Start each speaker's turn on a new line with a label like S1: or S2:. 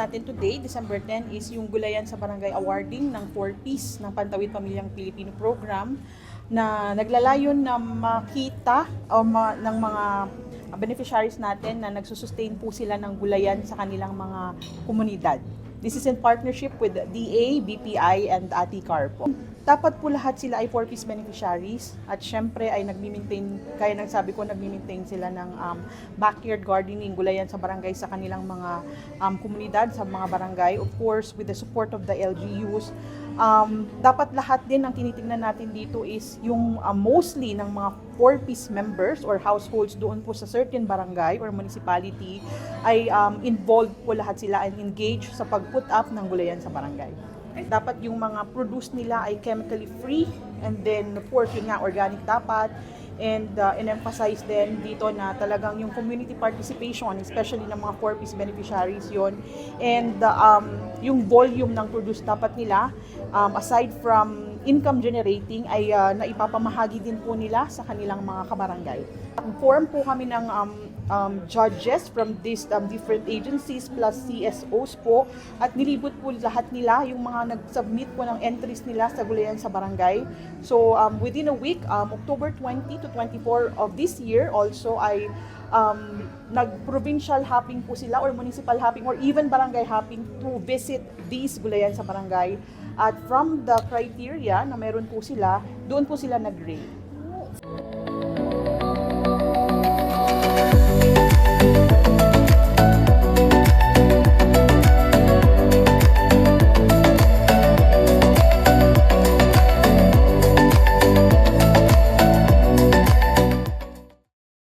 S1: natin today, December 10, is yung gulayan sa barangay awarding ng 4Ps ng Pantawid Pamilyang Pilipino Program na naglalayon na makita ng mga beneficiaries natin na nagsusustain po sila ng gulayan sa kanilang mga komunidad. This is in partnership with DA, BPI, and ATICAR po. Dapat po lahat sila ay 4Ps beneficiaries at syempre ay nagmi-maintain, kaya nagsabi ko nagmi-maintain sila ng backyard gardening, gulayan sa barangay sa kanilang mga komunidad, sa mga barangay, of course with the support of the LGUs. Dapat lahat din ang tinitingnan natin dito is yung mostly ng mga 4Ps members or households doon po sa certain barangay or municipality ay involved po lahat sila and engaged sa pag-put up ng gulayan sa barangay. Dapat yung mga produce nila ay chemically free and then of course yun nga organic dapat and in-emphasize din dito na talagang yung community participation especially ng mga 4Ps beneficiaries yon and yung volume ng produce dapat nila aside from income generating ay naipapamahagi din po nila sa kanilang mga kabarangay. Form po kami ng judges from these different agencies plus CSOs po at nilibot po lahat nila yung mga nag-submit po ng entries nila sa gulayan sa barangay. So within a week, October 20 to 24 of this year also ay nag-provincial hopping po sila or municipal hopping or even barangay hopping to visit these gulayan sa barangay. At from the criteria na meron po sila, doon po sila nag-rate.